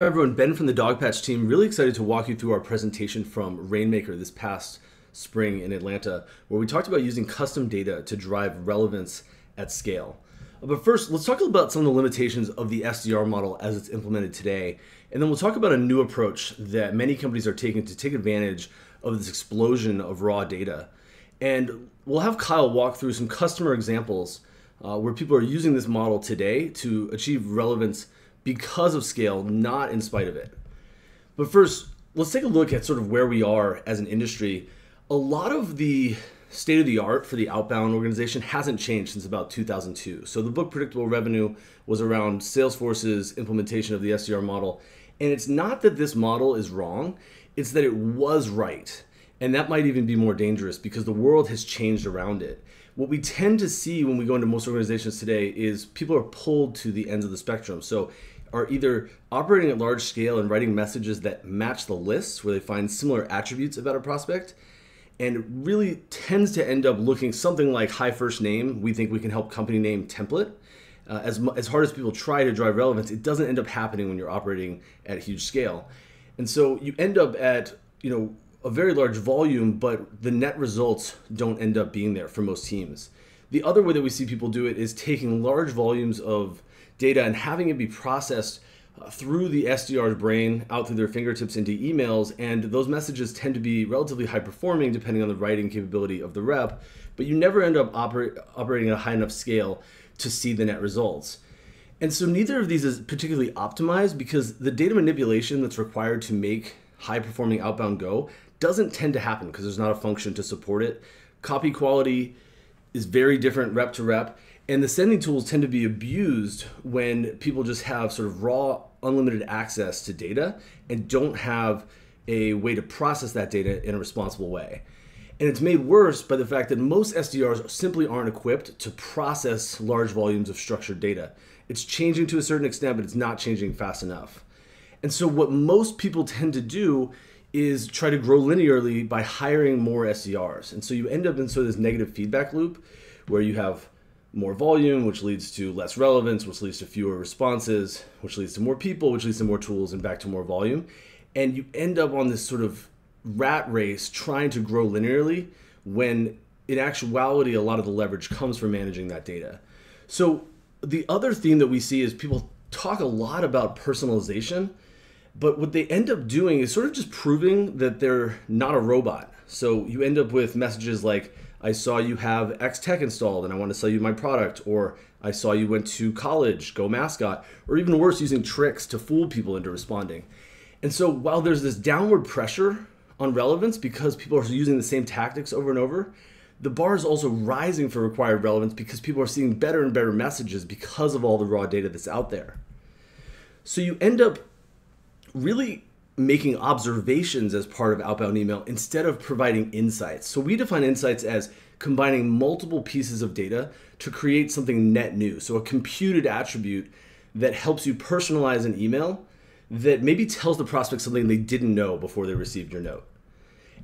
Hi everyone, Ben from the Dogpatch team. Really excited to walk you through our presentation from Rainmaker this past spring in Atlanta, where we talked about using custom data to drive relevance at scale. But first, let's talk about some of the limitations of the SDR model as it's implemented today. And then we'll talk about a new approach that many companies are taking to take advantage of this explosion of raw data. And we'll have Kyle walk through some customer examples where people are using this model today to achieve relevance because of scale, not in spite of it. But first, let's take a look at sort of where we are as an industry. A lot of the state of the art for the outbound organization hasn't changed since about 2002. So the book Predictable Revenue was around Salesforce's implementation of the SDR model. And it's not that this model is wrong, it's that it was right. And that might even be more dangerous because the world has changed around it. What we tend to see when we go into most organizations today is people are pulled to the ends of the spectrum. So are either operating at large scale and writing messages that match the lists where they find similar attributes about a prospect, and it really tends to end up looking something like hi first name, we think we can help company name template. As hard as people try to drive relevance, it doesn't end up happening when you're operating at a huge scale. And so you end up at a very large volume, but the net results don't end up being there for most teams. The other way that we see people do it is taking large volumes of data and having it be processed through the SDR's brain out through their fingertips into emails, and those messages tend to be relatively high performing depending on the writing capability of the rep, but you never end up operating at a high enough scale to see the net results. And so neither of these is particularly optimized because the data manipulation that's required to make high performing outbound go doesn't tend to happen because there's not a function to support it. Copy quality is very different rep to rep, and the sending tools tend to be abused when people just have sort of raw, unlimited access to data and don't have a way to process that data in a responsible way. And it's made worse by the fact that most SDRs simply aren't equipped to process large volumes of structured data. It's changing to a certain extent, but it's not changing fast enough. And so what most people tend to do is try to grow linearly by hiring more SDRs. And so you end up in sort of this negative feedback loop where you have more volume, which leads to less relevance, which leads to fewer responses, which leads to more people, which leads to more tools and back to more volume. And you end up on this sort of rat race trying to grow linearly when in actuality, a lot of the leverage comes from managing that data. So the other theme that we see is people talk a lot about personalization, but what they end up doing is sort of just proving that they're not a robot. So you end up with messages like, I saw you have X tech installed and I want to sell you my product, or I saw you went to college, go mascot, or even worse, using tricks to fool people into responding. And so while there's this downward pressure on relevance because people are using the same tactics over and over, the bar is also rising for required relevance because people are seeing better and better messages because of all the raw data that's out there. So you end up really making observations as part of outbound email instead of providing insights. So we define insights as combining multiple pieces of data to create something net new. So a computed attribute that helps you personalize an email that maybe tells the prospect something they didn't know before they received your note.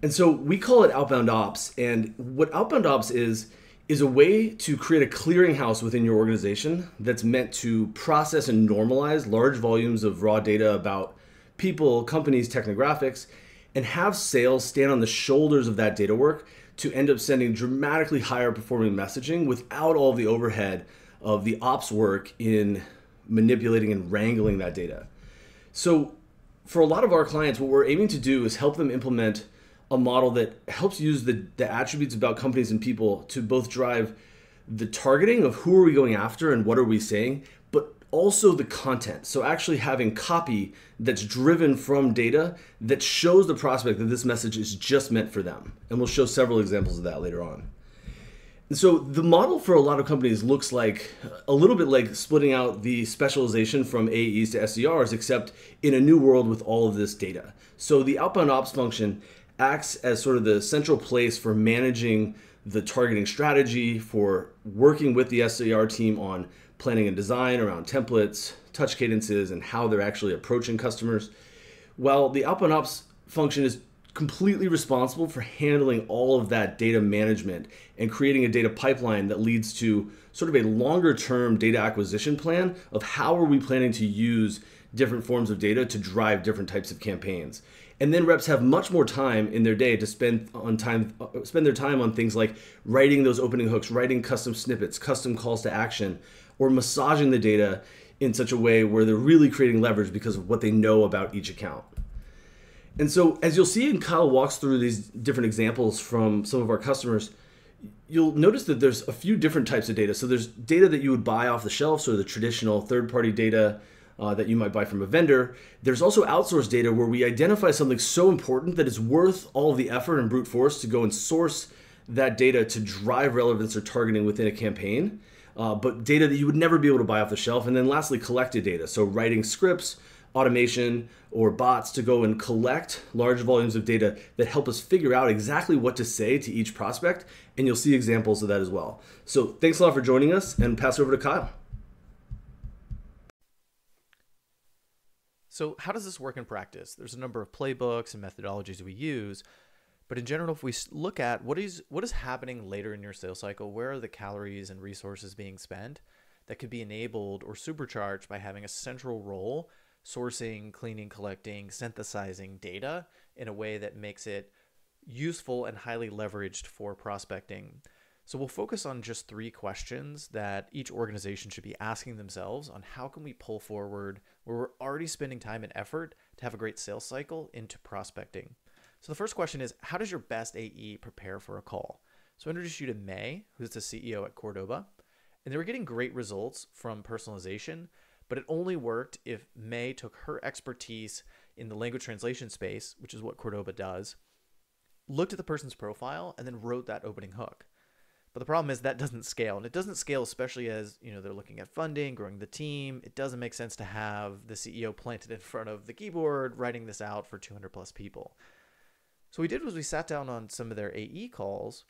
And so we call it Outbound Ops. And what Outbound Ops is a way to create a clearinghouse within your organization that's meant to process and normalize large volumes of raw data about people, companies, technographics, and have sales stand on the shoulders of that data work to end up sending dramatically higher performing messaging without all the overhead of the ops work in manipulating and wrangling that data. So for a lot of our clients, what we're aiming to do is help them implement a model that helps use the attributes about companies and people to both drive the targeting of who are we going after and what are we saying, but also the content. So actually having copy that's driven from data that shows the prospect that this message is just meant for them. And we'll show several examples of that later on. And so the model for a lot of companies looks like a little bit like splitting out the specialization from AEs to SDRs, except in a new world with all of this data. So the outbound ops function acts as sort of the central place for managing the targeting strategy, for working with the SDR team on planning and design around templates, touch cadences, and how they're actually approaching customers. While the outbound ops function is completely responsible for handling all of that data management and creating a data pipeline that leads to sort of a longer term data acquisition plan of how are we planning to use different forms of data to drive different types of campaigns. And then reps have much more time in their day to spend their time on things like writing those opening hooks, writing custom snippets, custom calls to action, or massaging the data in such a way where they're really creating leverage because of what they know about each account. And so as you'll see, and Kyle walks through these different examples from some of our customers, you'll notice that there's a few different types of data. So there's data that you would buy off the shelf, so the traditional third-party data that you might buy from a vendor. There's also outsourced data where we identify something so important that it's worth all of the effort and brute force to go and source that data to drive relevance or targeting within a campaign, but data that you would never be able to buy off the shelf. And then lastly, collected data. So writing scripts, automation, or bots to go and collect large volumes of data that help us figure out exactly what to say to each prospect. And you'll see examples of that as well. So thanks a lot for joining us, and pass it over to Kyle. So how does this work in practice? There's a number of playbooks and methodologies we use, but in general, if we look at what is happening later in your sales cycle, where are the calories and resources being spent that could be enabled or supercharged by having a central role sourcing, cleaning, collecting, synthesizing data in a way that makes it useful and highly leveraged for prospecting. So we'll focus on just 3 questions that each organization should be asking themselves on how can we pull forward where we're already spending time and effort to have a great sales cycle into prospecting. So the first question is, how does your best AE prepare for a call? So I introduced you to May, who's the CEO at Cordoba, and they were getting great results from personalization, but it only worked if May took her expertise in the language translation space, which is what Cordoba does, looked at the person's profile, and then wrote that opening hook. But the problem is that doesn't scale, and it doesn't scale especially as they're looking at funding, growing the team. It doesn't make sense to have the CEO planted in front of the keyboard writing this out for 200 plus people. So what we did was we sat down on some of their AE calls,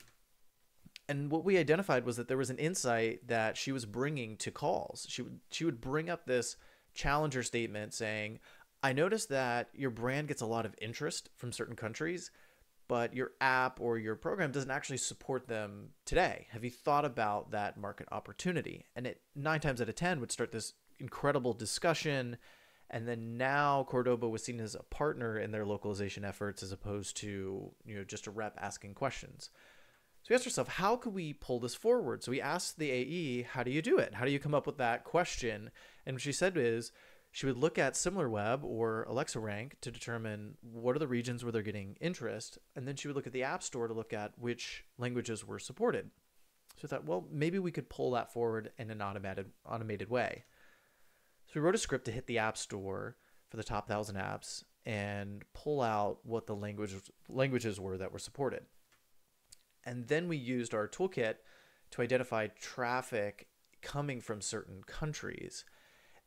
and what we identified was that there was an insight that she was bringing to calls. She would bring up this challenger statement saying, I noticed that your brand gets a lot of interest from certain countries, but your app or your program doesn't actually support them today. Have you thought about that market opportunity? And it 9 times out of 10 would start this incredible discussion. And then now Cordoba was seen as a partner in their localization efforts as opposed to just a rep asking questions. So we asked ourselves, how could we pull this forward? So we asked the AE, how do you do it? How do you come up with that question? And what she said is, she would look at SimilarWeb or Alexa Rank to determine what are the regions where they're getting interest. And then she would look at the App Store to look at which languages were supported. So we thought, well, maybe we could pull that forward in an automated way. So we wrote a script to hit the App Store for the top 1,000 apps and pull out what the languages were that were supported. And then we used our toolkit to identify traffic coming from certain countries.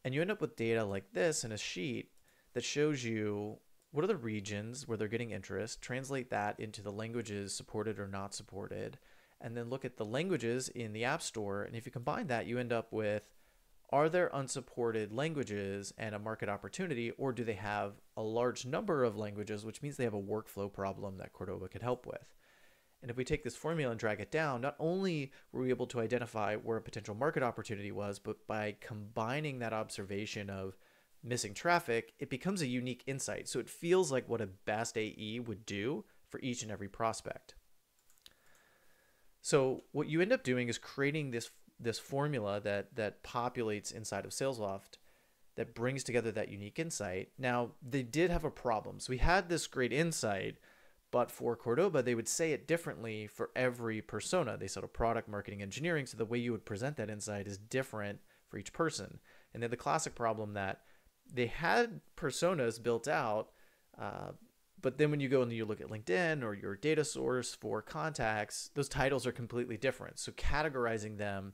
And you end up with data like this in a sheet that shows you what are the regions where they're getting interest, translate that into the languages supported or not supported, and then look at the languages in the App Store. And if you combine that, you end up with, are there unsupported languages and a market opportunity, or do they have a large number of languages, which means they have a workflow problem that Cordoba could help with? And if we take this formula and drag it down, not only were we able to identify where a potential market opportunity was, but by combining that observation of missing traffic, it becomes a unique insight. So it feels like what a best AE would do for each and every prospect. So what you end up doing is creating this formula that populates inside of SalesLoft that brings together that unique insight. Now, they did have a problem. So we had this great insight, but for Cordoba, they would say it differently for every persona. They sell a product, marketing, engineering, so the way you would present that insight is different for each person. And they had the classic problem that they had personas built out, but then when you go and you look at LinkedIn or your data source for contacts, those titles are completely different. So categorizing them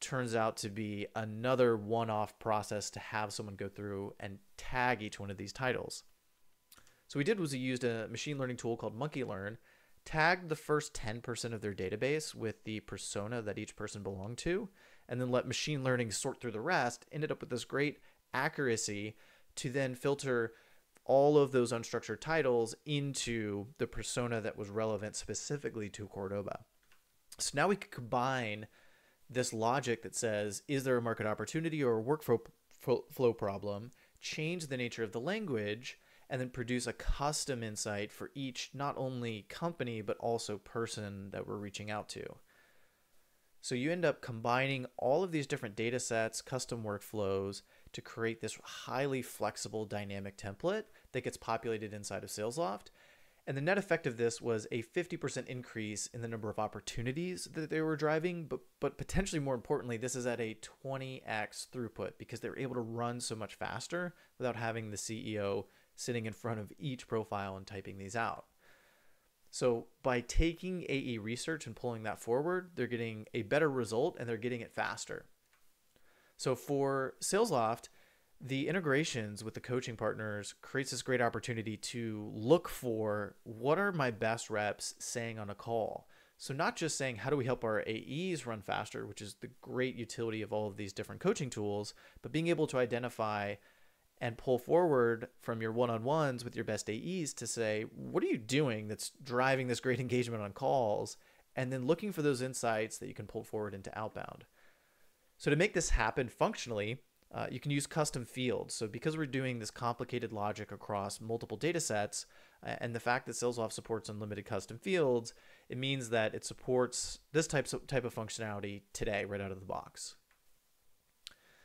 turns out to be another one-off process to have someone go through and tag each one of these titles. So what we did was we used a machine learning tool called MonkeyLearn, tagged the first 10% of their database with the persona that each person belonged to, and then let machine learning sort through the rest, ended up with this great accuracy to then filter all of those unstructured titles into the persona that was relevant specifically to Cordoba. So now we could combine this logic that says, is there a market opportunity or a workflow problem, change the nature of the language and then produce a custom insight for each, not only company, but also person that we're reaching out to. So you end up combining all of these different data sets, custom workflows to create this highly flexible dynamic template that gets populated inside of SalesLoft. And the net effect of this was a 50% increase in the number of opportunities that they were driving, but potentially more importantly, this is at a 20x throughput because they were able to run so much faster without having the CEO sitting in front of each profile and typing these out. So by taking AE research and pulling that forward, they're getting a better result and they're getting it faster. So for SalesLoft, the integrations with the coaching partners creates this great opportunity to look for what are my best reps saying on a call. So not just saying, how do we help our AEs run faster, which is the great utility of all of these different coaching tools, but being able to identify and pull forward from your one-on-ones with your best AEs to say, what are you doing that's driving this great engagement on calls? And then looking for those insights that you can pull forward into outbound. So to make this happen functionally, you can use custom fields. So because we're doing this complicated logic across multiple data sets, and the fact that SalesLoft supports unlimited custom fields, it means that it supports this type of functionality today right out of the box.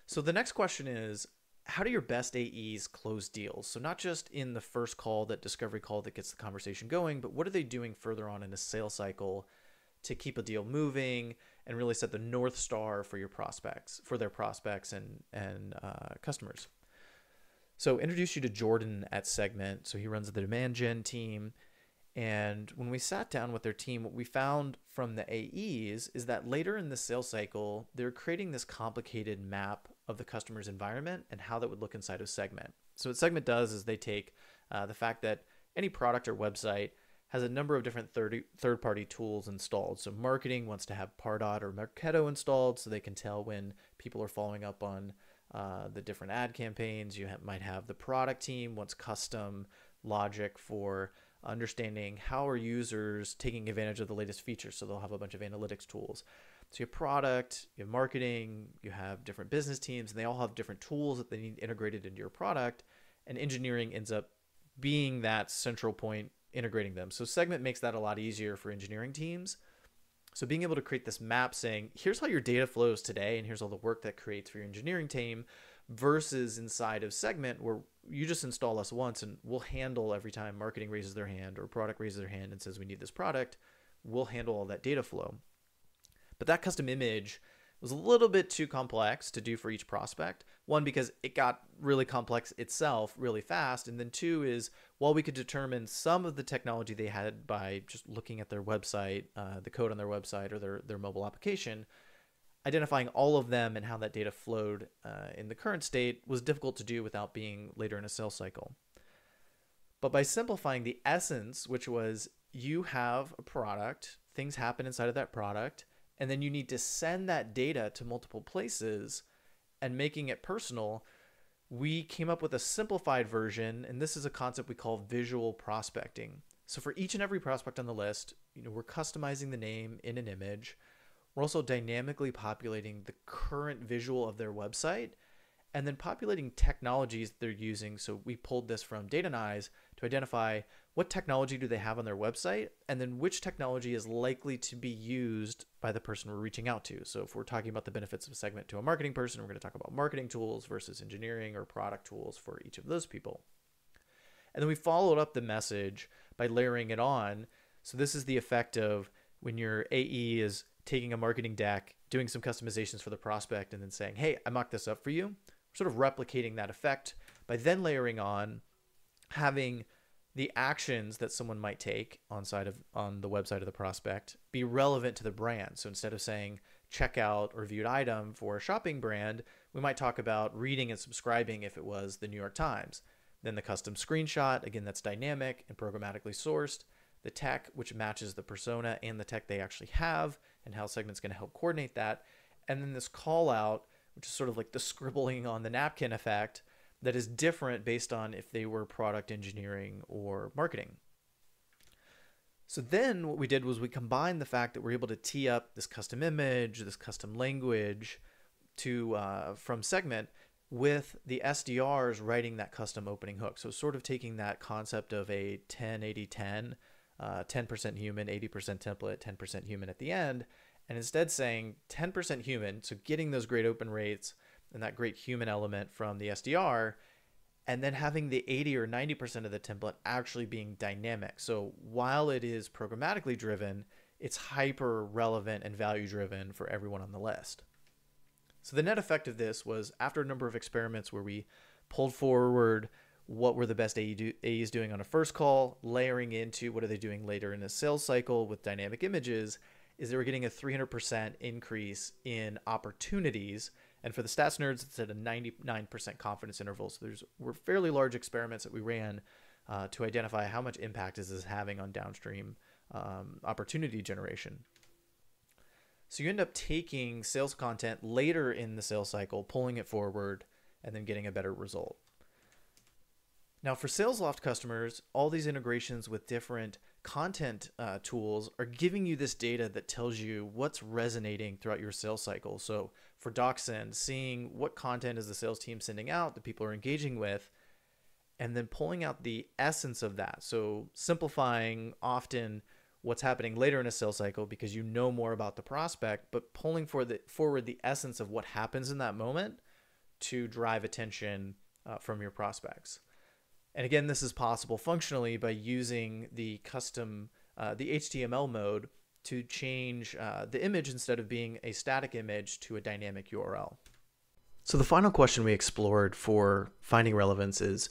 So the next question is, how do your best AEs close deals? So not just in the first call, that discovery call that gets the conversation going, but what are they doing further on in a sales cycle to keep a deal moving and really set the North Star for your prospects, for their prospects and customers? So introduce you to Jordan at Segment. So he runs the demand gen team. And when we sat down with their team, what we found from the AEs is that later in the sales cycle, they're creating this complicated map of the customer's environment and how that would look inside of Segment. So what Segment does is they take the fact that any product or website has a number of different third-party tools installed. So marketing wants to have Pardot or Marketo installed so they can tell when people are following up on the different ad campaigns. You might have the product team wants custom logic for understanding how are users taking advantage of the latest features. So they'll have a bunch of analytics tools. So you have product, you have marketing, you have different business teams, and they all have different tools that they need integrated into your product. And engineering ends up being that central point integrating them. So Segment makes that a lot easier for engineering teams. So being able to create this map saying, here's how your data flows today, and here's all the work that creates for your engineering team, versus inside of Segment where you just install us once and we'll handle every time marketing raises their hand or product raises their hand and says we need this product, we'll handle all that data flow. But that custom image was a little bit too complex to do for each prospect. One, because it got really complex itself really fast. And then two is, while we could determine some of the technology they had by just looking at their website, the code on their website or their mobile application, identifying all of them and how that data flowed in the current state was difficult to do without being later in a sales cycle. But by simplifying the essence, which was you have a product, things happen inside of that product, and then you need to send that data to multiple places and making it personal, we came up with a simplified version, and this is a concept we call visual prospecting. So for each and every prospect on the list, we're customizing the name in an image. We're also dynamically populating the current visual of their website and then populating technologies they're using. So we pulled this from Data Nyes to identify what technology do they have on their website and then which technology is likely to be used by the person we're reaching out to. So if we're talking about the benefits of a segment to a marketing person, we're going to talk about marketing tools versus engineering or product tools for each of those people. And then we followed up the message by layering it on. So this is the effect of when your AE is taking a marketing deck, doing some customizations for the prospect, and then saying, hey, I mocked this up for you. We're sort of replicating that effect by then layering on having the actions that someone might take on the website of the prospect be relevant to the brand. So instead of saying checkout or viewed item for a shopping brand, we might talk about reading and subscribing if it was the New York Times. Then the custom screenshot, again, that's dynamic and programmatically sourced. The tech, which matches the persona and the tech they actually have, and how Segment's going to help coordinate that. And then this call out, which is sort of like the scribbling on the napkin effect that is different based on if they were product engineering or marketing. So then what we did was we combined the fact that we're able to tee up this custom image, this custom language from Segment with the SDRs writing that custom opening hook. So sort of taking that concept of a 10-80-10, 10% human, 80% template, 10% human at the end, and instead saying 10% human, so getting those great open rates and that great human element from the SDR, and then having the 80 or 90% of the template actually being dynamic. So while it is programmatically driven, it's hyper relevant and value driven for everyone on the list. So the net effect of this was, after a number of experiments where we pulled forward what were the best AEs doing on a first call, layering into what are they doing later in a sales cycle with dynamic images, is they were getting a 300% increase in opportunities. And for the stats nerds, it's at a 99% confidence interval. So were fairly large experiments that we ran to identify how much impact is this having on downstream opportunity generation. So you end up taking sales content later in the sales cycle, pulling it forward, and then getting a better result. Now for SalesLoft customers, all these integrations with different content tools are giving you this data that tells you what's resonating throughout your sales cycle. So for DocSend, seeing what content is the sales team sending out that people are engaging with, and then pulling out the essence of that. So simplifying often what's happening later in a sales cycle because you know more about the prospect, but pulling forward the essence of what happens in that moment to drive attention from your prospects. And again, this is possible functionally by using the custom, the HTML mode to change the image instead of being a static image to a dynamic URL. So the final question we explored for finding relevance is,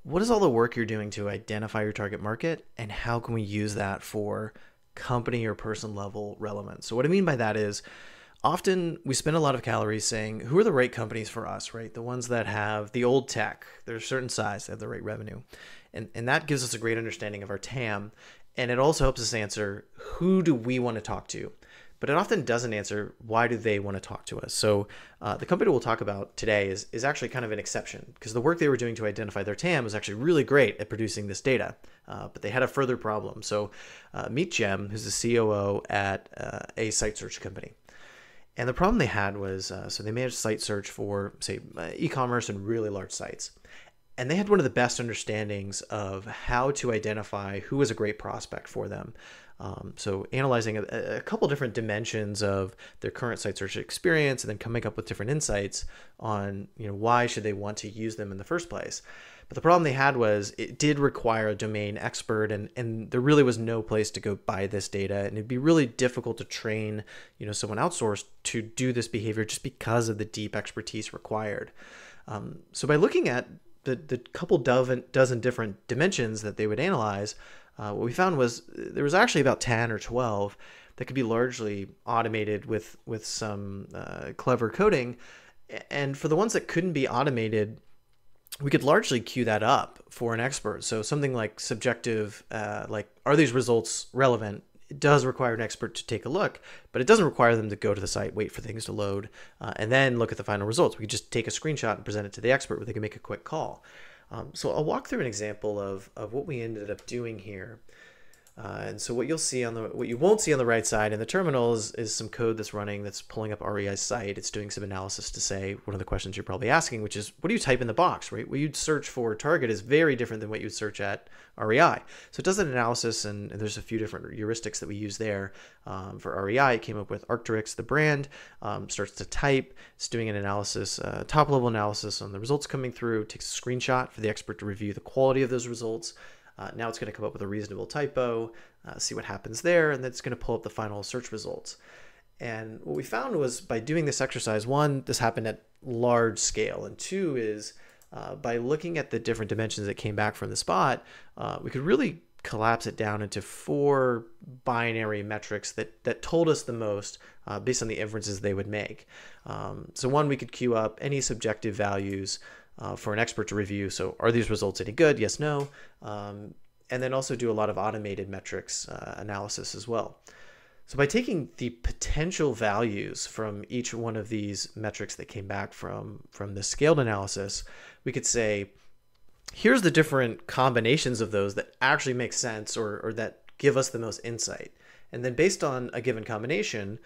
what is all the work you're doing to identify your target market, and how can we use that for company or person level relevance? So what I mean by that is, often we spend a lot of calories saying, who are the right companies for us, right? The ones that have the old tech, they're a certain size, they have the right revenue. And that gives us a great understanding of our TAM. And it also helps us answer, who do we want to talk to? But it often doesn't answer, why do they want to talk to us? So the company we'll talk about today is actually kind of an exception, because the work they were doing to identify their TAM was actually really great at producing this data, but they had a further problem. So meet Jem, who's the COO at a site search company. And the problem they had was, so they managed site search for, say, e-commerce and really large sites. And they had one of the best understandings of how to identify who was a great prospect for them. So analyzing a couple different dimensions of their current site search experience, and then coming up with different insights on, why should they want to use them in the first place. But the problem they had was it did require a domain expert, and there really was no place to go buy this data. And it'd be really difficult to train, someone outsourced to do this behavior just because of the deep expertise required. So by looking at the couple dozen different dimensions that they would analyze, what we found was there was actually about 10 or 12 that could be largely automated with some clever coding. And for the ones that couldn't be automated, we could largely queue that up for an expert. So something like subjective, like, are these results relevant? It does require an expert to take a look, but it doesn't require them to go to the site, wait for things to load, and then look at the final results. We could just take a screenshot and present it to the expert where they can make a quick call. So I'll walk through an example of what we ended up doing here. And so what you won't see on the right side in the terminal is some code that's running, that's pulling up REI's site. It's doing some analysis to say one of the questions you're probably asking, which is, what do you type in the box, right? What you'd search for target is very different than what you'd search at REI. So it does an analysis, and there's a few different heuristics that we use there. For REI, it came up with Arc'teryx, the brand, starts to type. It's doing an analysis, top level analysis on the results coming through, takes a screenshot for the expert to review the quality of those results. Now it's going to come up with a reasonable typo, see what happens there, and then it's going to pull up the final search results. And what we found was, by doing this exercise, one, this happened at large scale, and two is by looking at the different dimensions that came back from the spot, we could really collapse it down into 4 binary metrics that told us the most based on the inferences they would make. So one, we could queue up any subjective values for an expert to review. So are these results any good? Yes, no. And then also do a lot of automated metrics analysis as well. So by taking the potential values from each one of these metrics that came back from the scaled analysis, we could say, here's the different combinations of those that actually make sense or that give us the most insight. And then based on a given combination,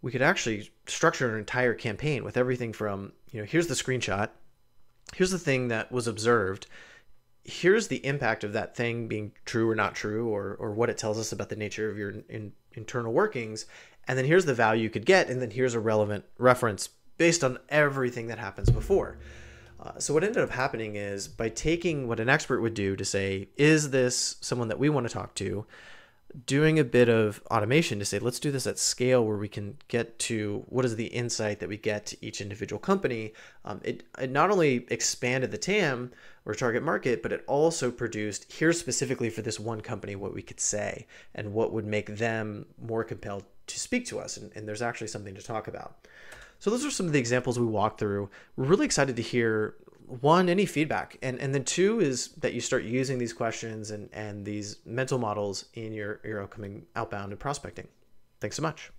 we could actually structure an entire campaign with everything from, here's the screenshot, here's the thing that was observed. Here's the impact of that thing being true or not true, or what it tells us about the nature of your internal workings. And then here's the value you could get. And then here's a relevant reference based on everything that happens before. So what ended up happening is, by taking what an expert would do to say, is this someone that we want to talk to, doing a bit of automation to say, let's do this at scale where we can get to what is the insight that we get to each individual company. It not only expanded the TAM or target market, but it also produced, here's specifically for this one company what we could say and what would make them more compelled to speak to us. And there's actually something to talk about. So those are some of the examples we walked through. We're really excited to hear, one, any feedback, and then two is that you start using these questions and these mental models in your upcoming outbound and prospecting. Thanks so much.